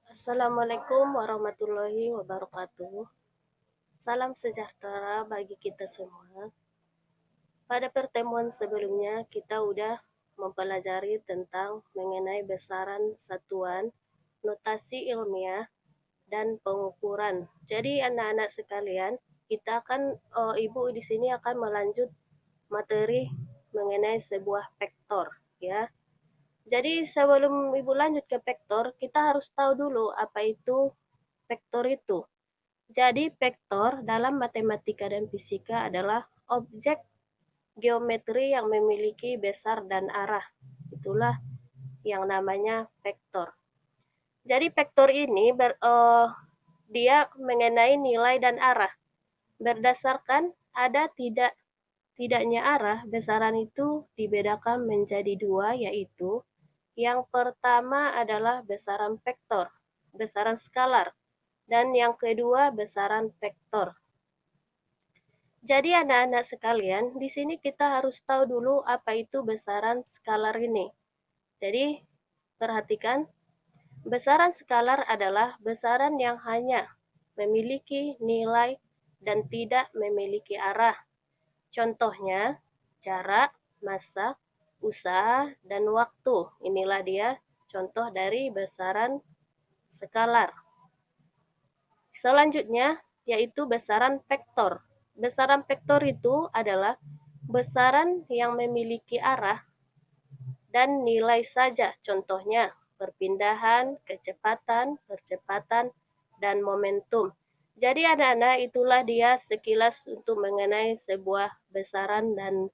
Assalamualaikum warahmatullahi wabarakatuh. Salam sejahtera bagi kita semua. Pada pertemuan sebelumnya kita udah mempelajari tentang mengenai besaran satuan, notasi ilmiah, dan pengukuran. Jadi anak-anak sekalian, Ibu di sini akan melanjut materi mengenai sebuah vektor, ya. Jadi sebelum Ibu lanjut ke vektor, kita harus tahu dulu apa itu vektor itu. Jadi vektor dalam matematika dan fisika adalah objek geometri yang memiliki besar dan arah. Itulah yang namanya vektor. Jadi vektor ini dia mengenai nilai dan arah. Berdasarkan ada tidaknya arah, besaran itu dibedakan menjadi dua, yaitu yang pertama adalah besaran vektor, besaran skalar, dan yang kedua besaran vektor. Jadi anak-anak sekalian, di sini kita harus tahu dulu apa itu besaran skalar ini. Jadi perhatikan, besaran skalar adalah besaran yang hanya memiliki nilai dan tidak memiliki arah. Contohnya, jarak, massa, usaha, dan waktu. Inilah dia contoh dari besaran skalar. Selanjutnya, yaitu besaran vektor. Besaran vektor itu adalah besaran yang memiliki arah dan nilai saja. Contohnya, perpindahan, kecepatan, percepatan, dan momentum. Jadi anak-anak itulah dia sekilas untuk mengenai sebuah besaran dan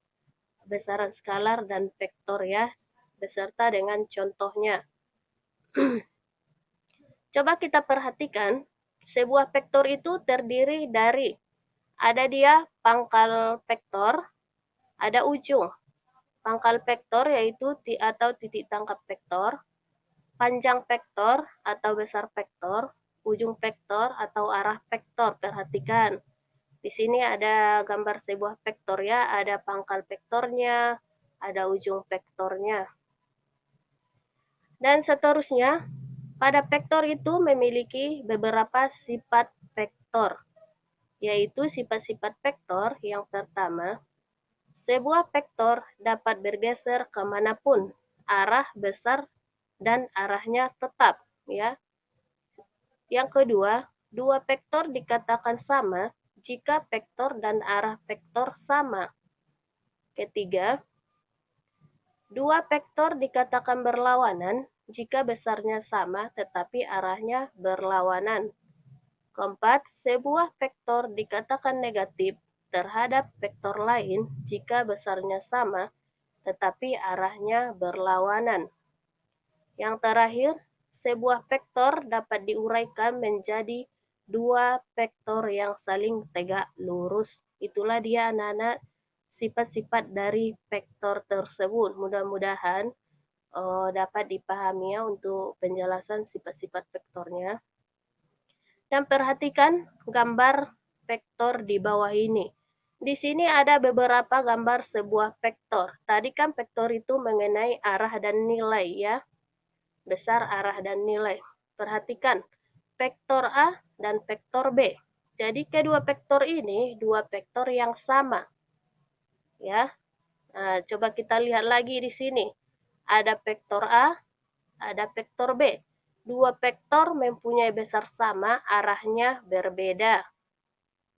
besaran skalar dan vektor, ya, beserta dengan contohnya. Coba kita perhatikan, sebuah vektor itu terdiri dari ada dia pangkal vektor, ada ujung. Pangkal vektor yaitu atau titik tangkap vektor, panjang vektor atau besar vektor, ujung vektor atau arah vektor. Perhatikan, di sini ada gambar sebuah vektor, ya, ada pangkal vektornya, ada ujung vektornya. Dan seterusnya, pada vektor itu memiliki beberapa sifat vektor, yaitu sifat-sifat vektor yang pertama, sebuah vektor dapat bergeser kemanapun, arah besar dan arahnya tetap, ya. Yang kedua, dua vektor dikatakan sama jika vektor dan arah vektor sama. Ketiga, dua vektor dikatakan berlawanan jika besarnya sama tetapi arahnya berlawanan. Keempat, sebuah vektor dikatakan negatif terhadap vektor lain jika besarnya sama tetapi arahnya berlawanan. Yang terakhir, sebuah vektor dapat diuraikan menjadi dua vektor yang saling tegak lurus. Itulah dia anak-anak sifat-sifat dari vektor tersebut. Mudah-mudahan dapat dipahami, ya, untuk penjelasan sifat-sifat vektornya. Dan perhatikan gambar vektor di bawah ini. Di sini ada beberapa gambar sebuah vektor. Tadi kan vektor itu mengenai arah dan nilai, ya. Besar, arah, dan nilai. Perhatikan, vektor A dan vektor B. Jadi kedua vektor ini dua vektor yang sama, ya. Nah, coba kita lihat lagi di sini. Ada vektor A, ada vektor B. Dua vektor mempunyai besar sama, arahnya berbeda.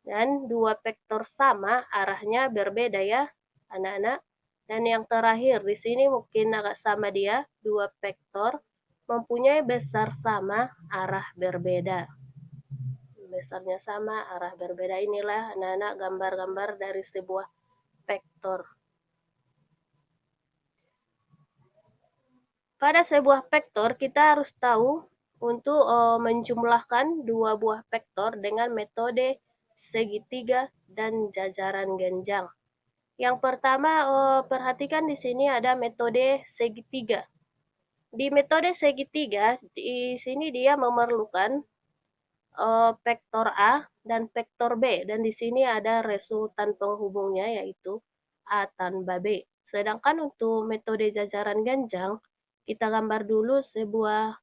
Dan dua vektor sama, arahnya berbeda, ya, anak-anak. Dan yang terakhir, di sini mungkin agak sama dia, dua vektor mempunyai besar sama, arah berbeda. Besarnya sama, arah berbeda. Inilah anak-anak gambar-gambar dari sebuah vektor. Pada sebuah vektor, kita harus tahu untuk menjumlahkan dua buah vektor dengan metode segitiga dan jajaran genjang. Yang pertama, perhatikan di sini ada metode segitiga. Di metode segitiga, di sini dia memerlukan vektor A dan vektor B, dan di sini ada resultan penghubungnya yaitu A tambah B. Sedangkan untuk metode jajaran genjang, kita gambar dulu sebuah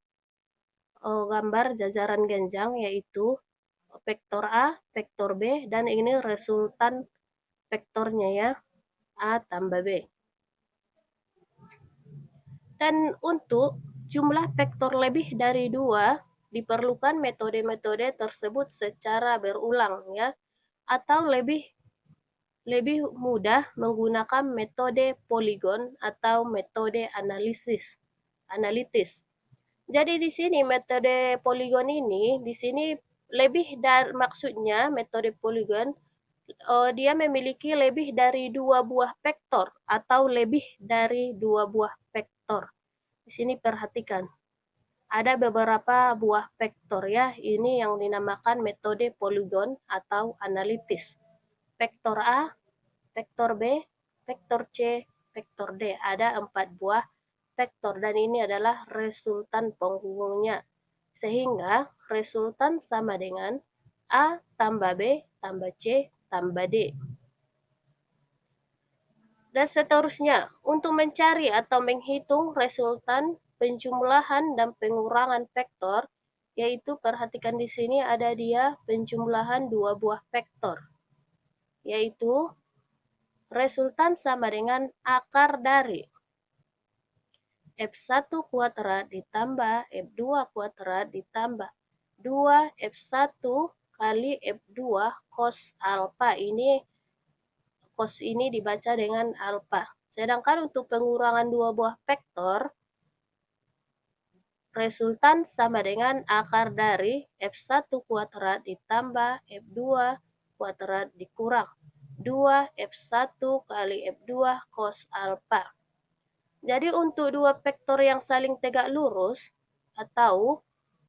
gambar jajaran genjang, yaitu vektor A, vektor B, dan ini resultan vektornya ya, A tambah B. Dan untuk jumlah vektor lebih dari 2, diperlukan metode-metode tersebut secara berulang ya, atau lebih mudah menggunakan metode poligon atau metode analitis. Jadi di sini metode poligon ini, di sini lebih dari maksudnya metode poligon dia memiliki lebih dari 2 buah vektor atau lebih dari 2 buah vektor. Di sini perhatikan. Ada beberapa buah vektor ya, ini yang dinamakan metode poligon atau analitis. Vektor A, vektor B, vektor C, vektor D. Ada 4 buah vektor dan ini adalah resultan penghubungnya. Sehingga resultan sama dengan A tambah B tambah C tambah D. Dan seterusnya, untuk mencari atau menghitung resultan penjumlahan dan pengurangan vektor, yaitu perhatikan di sini ada dia penjumlahan 2 buah vektor, yaitu resultan sama dengan akar dari F1 kuadrat ditambah F2 kuadrat ditambah 2F1 kali F2 cos alfa. Cos ini dibaca dengan alfa. Sedangkan untuk pengurangan 2 buah vektor, resultan sama dengan akar dari F1 kuadrat ditambah F2 kuadrat dikurang 2F1 kali F2 cos alfa. Jadi untuk 2 vektor yang saling tegak lurus atau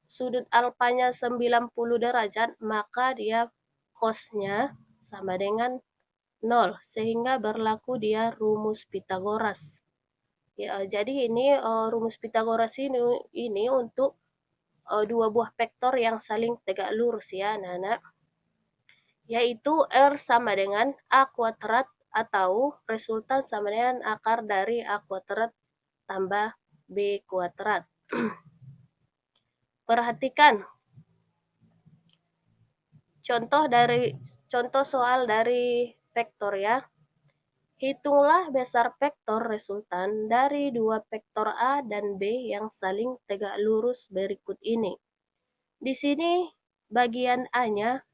sudut alfanya 90 derajat, maka dia cosnya sama dengan 0, sehingga berlaku dia rumus Pitagoras. Ya, jadi ini rumus Pitagoras ini untuk 2 buah vektor yang saling tegak lurus ya, anak-anak. Yaitu R sama dengan A kuadrat atau resultan sama dengan akar dari A kuadrat tambah B kuadrat. Perhatikan contoh soal dari vektor ya. Hitunglah besar vektor resultan dari 2 vektor A dan B yang saling tegak lurus berikut ini. Di sini bagian A-nya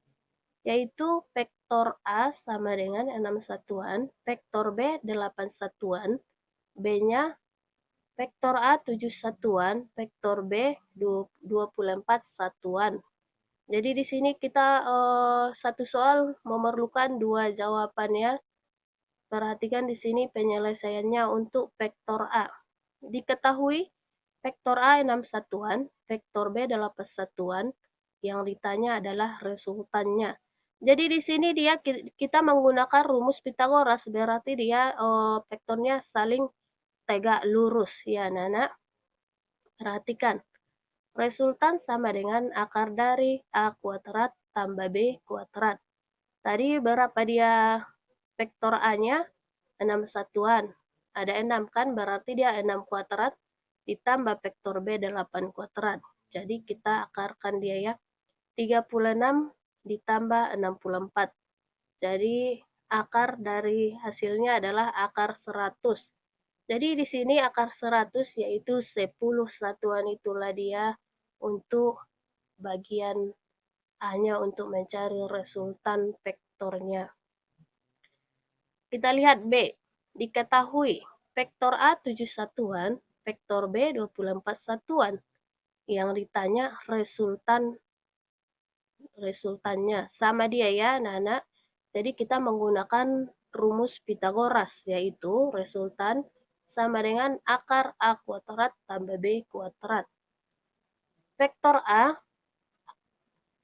yaitu vektor A sama dengan 6 satuan, vektor B 8 satuan, B-nya vektor A 7 satuan, vektor B 24 satuan. Jadi di sini kita satu soal memerlukan 2 jawabannya. Perhatikan di sini penyelesaiannya untuk vektor A. Diketahui vektor A 6 satuan, vektor B 8 satuan. Yang ditanya adalah resultannya. Jadi di sini kita menggunakan rumus Pitagoras, berarti dia vektornya saling tegak lurus ya, anak-anak. Perhatikan. Resultan sama dengan akar dari A kuadrat tambah B kuadrat. Tadi berapa dia vektor A-nya? 6 satuan. Ada 6 kan, berarti dia 6 kuadrat ditambah vektor B 8 kuadrat. Jadi kita akarkan dia ya. 36 ditambah 64. Jadi akar dari hasilnya adalah akar 100. Jadi di sini akar 100 yaitu 10 satuan, itulah dia untuk bagian A-nya untuk mencari resultan vektornya. Kita lihat B. Diketahui vektor A 7 satuan, vektor B 24 satuan. Yang ditanya resultannya. Sama dia ya, anak-anak. Jadi kita menggunakan rumus Pitagoras, yaitu resultan sama dengan akar A kuadrat tambah B kuadrat. Vektor A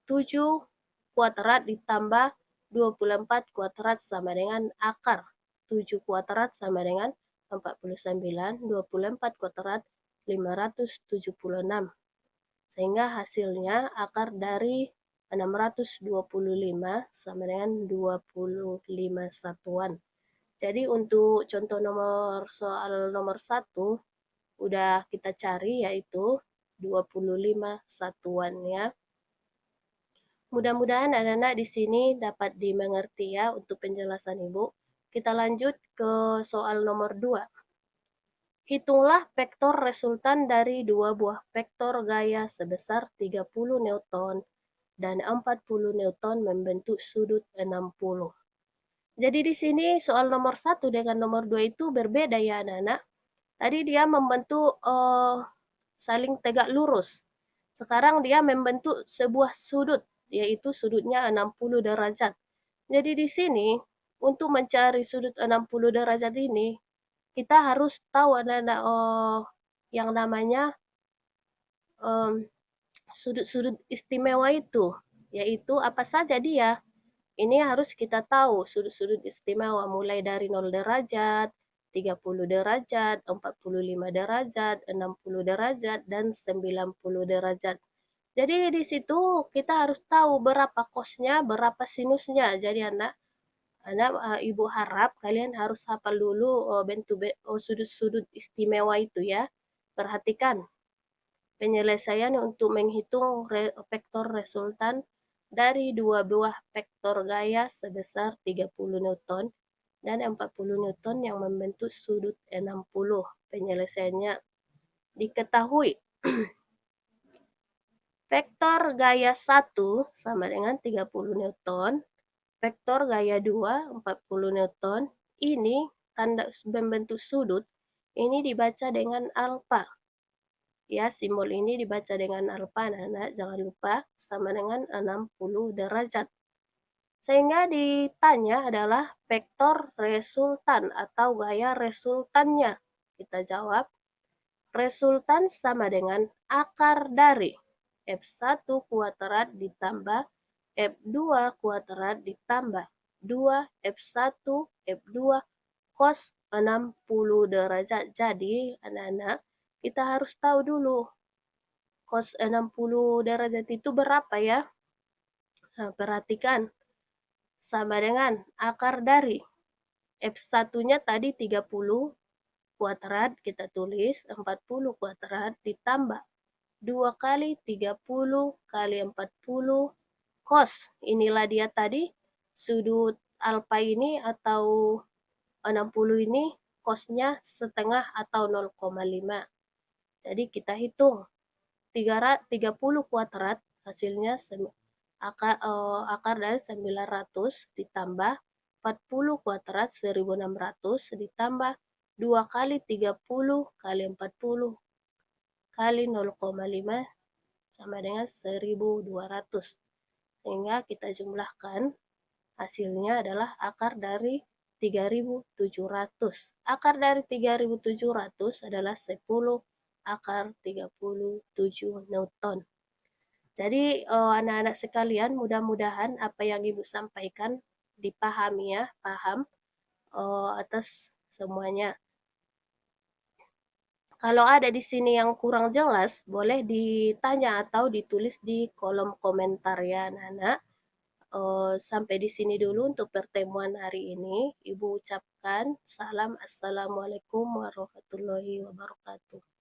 7 kuadrat ditambah 24 kuadrat sama dengan akar 7 kuadrat sama dengan 49, 24 kuadrat 576. Sehingga hasilnya akar dari 625 sama dengan 25 satuan. Jadi untuk contoh soal nomor 1 udah kita cari, yaitu 25 satuan ya. Mudah-mudahan anak-anak di sini dapat dimengerti ya untuk penjelasan Ibu. Kita lanjut ke soal nomor 2. Hitunglah vektor resultan dari dua buah vektor gaya sebesar 30 Newton dan 40 Newton membentuk sudut 60. Jadi di sini soal nomor 1 dengan nomor 2 itu berbeda ya anak-anak. Tadi dia membentuk saling tegak lurus. Sekarang dia membentuk sebuah sudut, yaitu sudutnya 60 derajat. Jadi di sini, untuk mencari sudut 60 derajat ini, kita harus tahu anak-anak yang namanya sudut-sudut istimewa itu, yaitu apa saja dia. Ini harus kita tahu sudut-sudut istimewa mulai dari 0 derajat, 30 derajat, 45 derajat, 60 derajat, dan 90 derajat. Jadi di situ kita harus tahu berapa cosnya, berapa sinusnya. Jadi ibu harap kalian harus hafal dulu bentuk sudut-sudut istimewa itu ya. Perhatikan penyelesaian untuk menghitung vektor resultan dari dua buah vektor gaya sebesar 30 Newton dan 40 Newton yang membentuk sudut 60. Penyelesaiannya diketahui. Vektor gaya 1 sama dengan 30 Newton. Vektor gaya 2, 40 Newton. Ini tanda membentuk sudut, ini dibaca dengan alfa. Ya, simbol ini dibaca dengan alfa, anak-anak. Jangan lupa, sama dengan 60 derajat. Sehingga ditanya adalah vektor resultan atau gaya resultannya. Kita jawab, resultan sama dengan akar dari F1 kuadrat ditambah F2 kuadrat ditambah 2 F1 F2 cos 60 derajat. Jadi anak-anak kita harus tahu dulu cos 60 derajat itu berapa ya. Nah, perhatikan sama dengan akar dari F1-nya tadi 30 kuadrat, kita tulis 40 kuadrat ditambah 2 kali 30 kali 40 cos. Inilah dia tadi sudut alfa ini atau 60 ini cosnya setengah atau 0,5. Jadi kita hitung 30 kuadrat hasilnya akar dari 900 ditambah 40 kuadrat 1600 ditambah 2 kali 30 kali 40 kali 0,5 sama dengan 1200. Sehingga kita jumlahkan hasilnya adalah akar dari 3700. Akar dari 3700 adalah 10 akar 37 Newton. Jadi anak-anak sekalian, mudah-mudahan apa yang Ibu sampaikan dipahami ya, paham atas semuanya. Kalau ada di sini yang kurang jelas, boleh ditanya atau ditulis di kolom komentar ya anak-anak. Sampai di sini dulu untuk pertemuan hari ini. Ibu ucapkan salam, assalamualaikum warahmatullahi wabarakatuh.